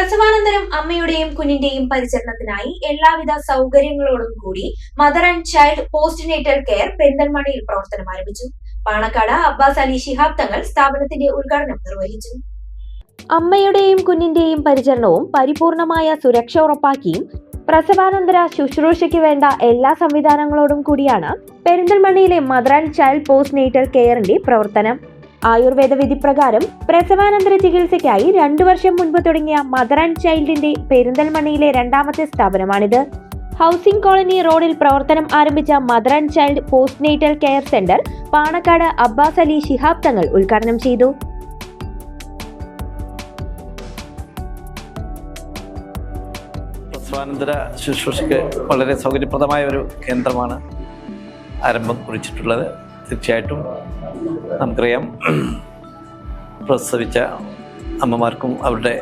പ്രസവാനന്തരം അമ്മയുടെയും കുഞ്ഞിന്റെയും പരിചരണത്തിനായി എല്ലാവിധ സൗകര്യങ്ങളോടും കൂടി mother and child postnatal care പെരിന്തൽമണ്ണയിൽ പ്രവർത്തനം ആരംഭിച്ചു. പാണക്കാട് അബ്ബാസ് അലി ശിഹാബ് തങ്ങൾ സ്ഥാപനത്തിന്റെ ഉദ്ഘാടനം നിർവഹിച്ചു. അമ്മയുടെയും കുഞ്ഞിന്റെയും പരിചരണവും പരിപൂർണമായ സുരക്ഷ ഉറപ്പാക്കിയും പ്രസവാനന്തര ശുശ്രൂഷയ്ക്ക് വേണ്ട എല്ലാ സംവിധാനങ്ങളോടും കൂടിയാണ് പെരിന്തൽമണ്ണയിലെ മദർ ആൻഡ് ചൈൽഡ് പോസ്റ്റ്നേറ്റൽ കെയറിന്റെ പ്രവർത്തനം. ആയുർവേദ വിധി പ്രകാരം പ്രസവാനന്തര ചികിത്സയ്ക്കായി 2 വർഷം മുൻപ് തുടങ്ങിയ മദർ ആൻഡ് ചൈൽഡിന്റെ പെരിന്തൽമണ്ണയിലെ രണ്ടാമത്തെ സ്ഥാപനമാണിത്. ഹൗസിംഗ് കോളനി റോഡിൽ പ്രവർത്തനം ആരംഭിച്ച mother and child postnatal care centre Panakkad Abbas Ali Shihab Thangal ഉദ്ഘാടനം ചെയ്തു. പ്രസവാനന്തര ശുശ്രൂഷയ്ക്ക് വളരെ സൗകര്യപ്രദമായ ഒരു കേന്ദ്രമാണ് ആരംഭം കുറിച്ചിട്ടുള്ളത്. തീർച്ചയായിട്ടും നമുക്കറിയാം, പ്രസവിച്ച അമ്മമാർക്കും അവരുടെ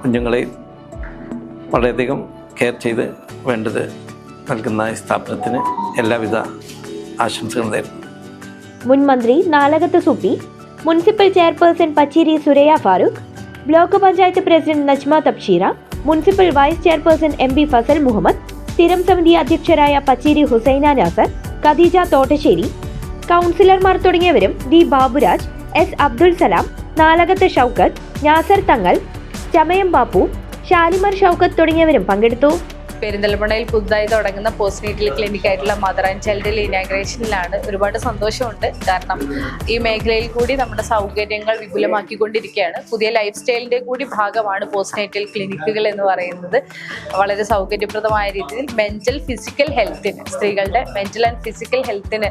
കുഞ്ഞുങ്ങളെ വളരെയധികം കെയർ ചെയ്ത് വേണ്ടത് നൽകുന്ന ഈ സ്ഥാപനത്തിന് എല്ലാവിധ ആശംസകളും നേരുന്നു. മുൻ മന്ത്രി Nalakath Soopy, municipal chairperson Pacheri Suraiya Farooq, block panchayat president Najma Tabsheera, municipal vice chairperson MP. Fasal Muhammad, സ്ഥിരം സമിതി അധ്യക്ഷരായ പച്ചേരി ഹുസൈന നാസർ, ഖദീജ തോട്ടശ്ശേരി, കൗൺസിലർമാർ തുടങ്ങിയവരും വി ബാബുരാജ്, എസ് അബ്ദുൽ സലാം, നാലകത്ത് ഷൗക്കത്ത്, നാസർ തങ്ങൾ, ചമയം ബാപ്പു, ഷാലിമർ ഷൗക്കത്ത് തുടങ്ങിയവരും പങ്കെടുത്തു. പെരിന്തൽമണ്ണയിൽ പുതുതായി തുടങ്ങുന്ന പോസ്റ്റ്നേറ്റൽ ക്ലിനിക് ആയിട്ടുള്ള മദർ ആൻഡ് ചൈൽഡിൽ ഇനാഗ്രേഷനിലാണ്. ഒരുപാട് സന്തോഷമുണ്ട്. കാരണം ഈ മേഖലയിൽ കൂടി നമ്മുടെ സൗകര്യങ്ങൾ വിപുലമാക്കിക്കൊണ്ടിരിക്കുകയാണ്. പുതിയ ലൈഫ് സ്റ്റൈലിന്റെ കൂടി ഭാഗമാണ് പോസ്റ്റ്നേറ്റൽ ക്ലിനിക്കുകൾ എന്ന് പറയുന്നത്. വളരെ സൗകര്യപ്രദമായ രീതിയിൽ മെന്റൽ ഫിസിക്കൽ ഹെൽത്തിന്, സ്ത്രീകളുടെ മെന്റൽ ആൻഡ് ഫിസിക്കൽ ഹെൽത്തിന്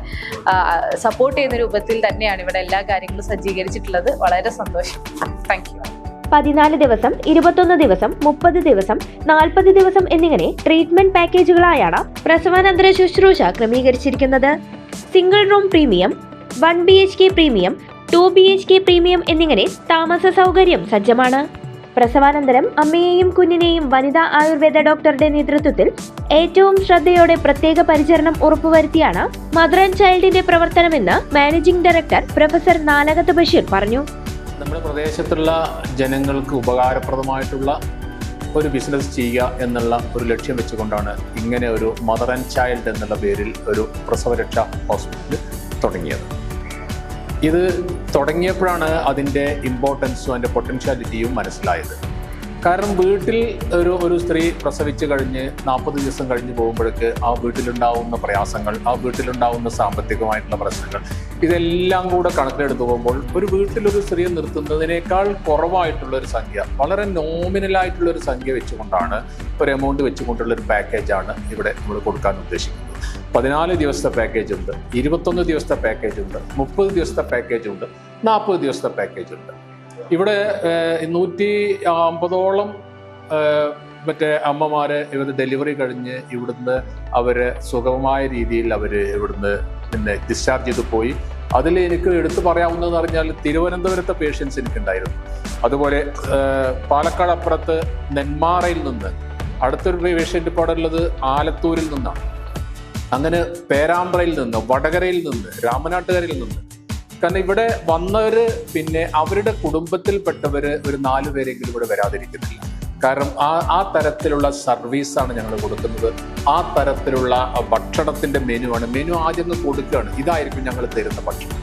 സപ്പോർട്ട് ചെയ്യുന്ന രൂപത്തിൽ തന്നെയാണ് ഇവിടെ എല്ലാ കാര്യങ്ങളും സജ്ജീകരിച്ചിട്ടുള്ളത്. വളരെ സന്തോഷം. Thank you. 14 ദിവസം, 21 ദിവസം, 30 ദിവസം, 40 ദിവസം എന്നിങ്ങനെ ട്രീറ്റ്മെന്റ് പാക്കേജുകളായാണ് പ്രസവാനന്തര ശുശ്രൂഷ ക്രമീകരിച്ചിരിക്കുന്നത്. Single room premium, 1 BHK premium, 2 BHK premium എന്നിങ്ങനെ താമസ സൗകര്യം സജ്ജമാണ്. പ്രസവാനന്തരം അമ്മയെയും കുഞ്ഞിനെയും വനിതാ ആയുർവേദ ഡോക്ടറുടെ നേതൃത്വത്തിൽ ഏറ്റവും ശ്രദ്ധയോടെ പ്രത്യേക പരിചരണം ഉറപ്പുവരുത്തിയാണ് മദർ ആൻഡ് ചൈൽഡിന്റെ പ്രവർത്തനമെന്ന് managing director professor Nalakath Basheer പറഞ്ഞു. നമ്മുടെ പ്രദേശത്തുള്ള ജനങ്ങൾക്ക് ഉപകാരപ്രദമായിട്ടുള്ള ഒരു ബിസിനസ് ചെയ്യുക എന്നുള്ള ഒരു ലക്ഷ്യം വെച്ചുകൊണ്ടാണ് ഇങ്ങനെ ഒരു മദർ ആൻഡ് ചൈൽഡ് എന്നുള്ള പേരിൽ ഒരു പ്രസവരക്ഷാ ഹോസ്പിറ്റൽ തുടങ്ങിയത്. ഇത് തുടങ്ങിയപ്പോഴാണ് അതിൻ്റെ ഇമ്പോർട്ടൻസും അതിൻ്റെ പൊട്ടൻഷ്യാലിറ്റിയും മനസ്സിലായത്. കാരണം വീട്ടിൽ ഒരു സ്ത്രീ പ്രസവിച്ച് കഴിഞ്ഞ് 40 ദിവസം കഴിഞ്ഞ് പോകുമ്പോഴേക്ക് ആ വീട്ടിലുണ്ടാവുന്ന പ്രയാസങ്ങൾ, ആ വീട്ടിലുണ്ടാവുന്ന സാമ്പത്തികമായിട്ടുള്ള പ്രശ്നങ്ങൾ, ഇതെല്ലാം കൂടെ കണക്കിലെടുത്ത് പോകുമ്പോൾ ഒരു വീട്ടിലൊരു സ്ത്രീയെ നിർത്തുന്നതിനേക്കാൾ കുറവായിട്ടുള്ളൊരു സംഖ്യ, വളരെ നോമിനലായിട്ടുള്ളൊരു സംഖ്യ വെച്ചുകൊണ്ടാണ്, ഒരു എമൗണ്ട് വെച്ചുകൊണ്ടുള്ളൊരു പാക്കേജാണ് ഇവിടെ നമ്മൾ കൊടുക്കാൻ ഉദ്ദേശിക്കുന്നത്. 14 ദിവസത്തെ പാക്കേജ് ഉണ്ട്, 21 ദിവസത്തെ പാക്കേജ് ഉണ്ട്, 30 ദിവസത്തെ പാക്കേജ് ഉണ്ട്, 40 ദിവസത്തെ പാക്കേജ് ഉണ്ട്. ഇവിടെ 150ഓളം മറ്റേ അമ്മമാരെ ഇവരുടെ ഡെലിവറി കഴിഞ്ഞ് ഇവിടുന്ന് അവർ സുഗമമായ രീതിയിൽ അവർ ഇവിടുന്ന് പിന്നെ ഡിസ്ചാർജ് ചെയ്ത് പോയി. അതിൽ എനിക്ക് എടുത്തു പറയാവുന്നതെന്ന് പറഞ്ഞാൽ തിരുവനന്തപുരത്തെ പേഷ്യൻസ് എനിക്കുണ്ടായിരുന്നു. അതുപോലെ പാലക്കാട് അപ്പുറത്ത് നെന്മാറയിൽ നിന്ന് അടുത്തൊരു പേഷ്യൻ്റ് ഇപ്പോൾ ഉള്ളത് ആലത്തൂരിൽ നിന്നാണ്. അങ്ങനെ പേരാമ്പ്രയിൽ നിന്ന്, വടകരയിൽ നിന്ന്, രാമനാട്ടുകരയിൽ നിന്ന്. കാരണം ഇവിടെ വന്നവർ പിന്നെ അവരുടെ കുടുംബത്തിൽപ്പെട്ടവർ ഒരു 4 പേരെങ്കിലും ഇവിടെ വരാതിരിക്കുന്നില്ല. കാരണം ആ തരത്തിലുള്ള സർവീസാണ് ഞങ്ങൾ കൊടുക്കുന്നത്. ആ തരത്തിലുള്ള ഭക്ഷണത്തിൻ്റെ മെനു ആദ്യം കൊടുക്കുകയാണ്. ഇതായിരിക്കും ഞങ്ങൾ തരുന്ന ഭക്ഷണം.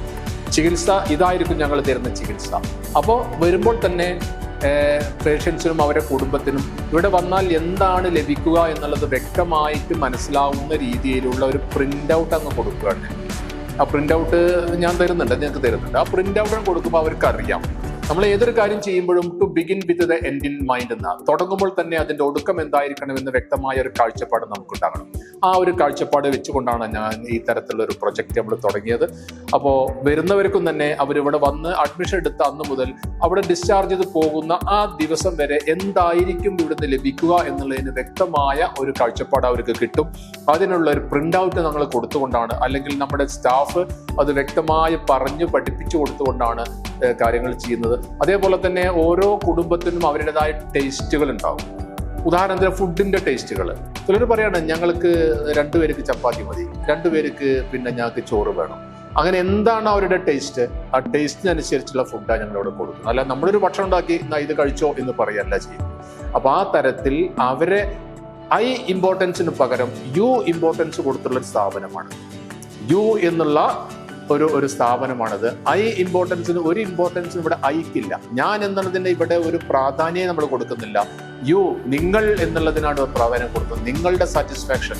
ചികിത്സ ഇതായിരിക്കും ഞങ്ങൾ തരുന്ന ചികിത്സ. അപ്പോൾ വരുമ്പോൾ തന്നെ പേഷ്യൻസിനും അവരുടെ കുടുംബത്തിനും ഇവിടെ വന്നാൽ എന്താണ് ലഭിക്കുക എന്നുള്ളത് വ്യക്തമായിട്ട് മനസ്സിലാവുന്ന രീതിയിലുള്ള ഒരു പ്രിൻ്റ് ഔട്ട് അങ്ങ് കൊടുക്കുകയാണ്. ആ പ്രിൻ്റ് ഔട്ട് ഞാൻ തരുന്നുണ്ട്, നിങ്ങൾക്ക് തരുന്നുണ്ട്. ആ പ്രിൻ്റ് ഔട്ട് കൊടുക്കുമ്പോൾ അവർക്ക് അറിയാം നമ്മൾ ഏതൊരു കാര്യം ചെയ്യുമ്പോഴും to begin with the end in mind എന്ന, തുടങ്ങുമ്പോൾ തന്നെ അതിൻ്റെ ഒടുക്കം എന്തായിരിക്കണം എന്ന് വ്യക്തമായ ഒരു കാഴ്ചപ്പാട് നമുക്കുണ്ടാകണം. ആ ഒരു കാഴ്ചപ്പാട് വെച്ചുകൊണ്ടാണ് ഞാൻ ഈ തരത്തിലുള്ള ഒരു പ്രൊജക്റ്റ് നമ്മൾ തുടങ്ങിയത്. അപ്പോൾ വരുന്നവർക്കും തന്നെ അവരിവിടെ വന്ന് അഡ്മിഷൻ എടുത്ത അന്ന് മുതൽ അവിടെ ഡിസ്ചാർജ് ചെയ്ത് പോകുന്ന ആ ദിവസം വരെ എന്തായിരിക്കും ഇവിടുന്ന് ലഭിക്കുക എന്നുള്ളതിന് വ്യക്തമായ ഒരു കാഴ്ചപ്പാട് അവർക്ക് കിട്ടും. അതിനുള്ള ഒരു പ്രിൻ്റ് ഔട്ട് നമ്മൾ കൊടുത്തുകൊണ്ടാണ്, അല്ലെങ്കിൽ നമ്മുടെ സ്റ്റാഫ് അത് വ്യക്തമായി പറഞ്ഞ് പഠിപ്പിച്ചു കൊടുത്തുകൊണ്ടാണ് കാര്യങ്ങൾ ചെയ്യുന്നത്. അതേപോലെ തന്നെ ഓരോ കുടുംബത്തിനും അവരുടേതായ ടേസ്റ്റുകൾ ഉണ്ടാവും. ഉദാഹരണത്തിന് ഫുഡിന്റെ ടേസ്റ്റുകൾ. ചിലർ പറയാണ് ഞങ്ങൾക്ക് 2 പേർക്ക് ചപ്പാത്തി മതി, 2 പേർക്ക് പിന്നെ ഞങ്ങൾക്ക് ചോറ് വേണം. അങ്ങനെ എന്താണ് അവരുടെ ടേസ്റ്റ്, ആ ടേസ്റ്റിനനുസരിച്ചുള്ള ഫുഡാണ് ഞങ്ങളിവിടെ കൊടുക്കുന്നത്. അല്ല നമ്മളൊരു ഭക്ഷണം ഉണ്ടാക്കി ഇത് കഴിച്ചോ എന്ന് പറയല്ല ചെയ്യുന്നത്. അപ്പോൾ ആ തരത്തിൽ അവരെ ഐ ഇമ്പോർട്ടൻസിന് പകരം യു ഇമ്പോർട്ടൻസ് കൊടുത്തുള്ള ഒരു സ്ഥാപനമാണ്. യു എന്നുള്ള ഒരു സ്ഥാപനമാണത്. ഐ ഇമ്പോർട്ടൻസിന് ഒരു ഇമ്പോർട്ടൻസിന് ഇവിടെ ഐക്കില്ല. ഞാൻ എന്നുള്ളതിന് ഇവിടെ ഒരു പ്രാധാന്യം നമ്മൾ കൊടുക്കുന്നില്ല. യു, നിങ്ങൾ എന്നുള്ളതിനാണ് പ്രാധാന്യം കൊടുക്കുന്നത്. നിങ്ങളുടെ സാറ്റിസ്ഫാക്ഷൻ,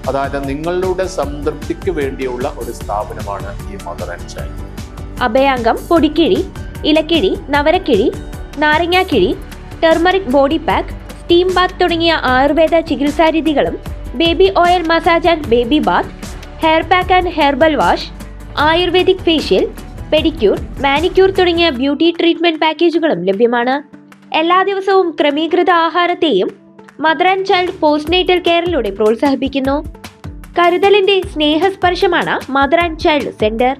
അതായത് നിങ്ങളുടെ സംതൃപ്തിക്ക് വേണ്ടിയുള്ള ഒരു സ്ഥാപനമാണ് ഈ മദർ ആൻഡ് ചൈൽഡ്. അഭയാംഗം പൊടിക്കിഴി, ഇലക്കിഴി, നവരക്കിഴി, നാരങ്ങാക്കിഴി, turmeric body pack, steam bath തുടങ്ങിയ ആയുർവേദ ചികിത്സാരീതികളും baby oil massage and baby bath, hair pack and herbal wash, ayurvedic facial, pedicure, manicure തുടങ്ങിയ ബ്യൂട്ടി ട്രീറ്റ്മെന്റ് പാക്കേജുകളും ലഭ്യമാണ്. എല്ലാ ദിവസവും ക്രമീകൃത ആഹാരത്തെയും മദർ ആൻഡ് ചൈൽഡ് പോസ്റ്റ്നേറ്റൽ കെയറിലൂടെ പ്രോത്സാഹിപ്പിക്കുന്നു. കരുതലിന്റെ സ്നേഹസ്പർശമാണ് മദർ ആൻഡ് ചൈൽഡ് സെന്റർ.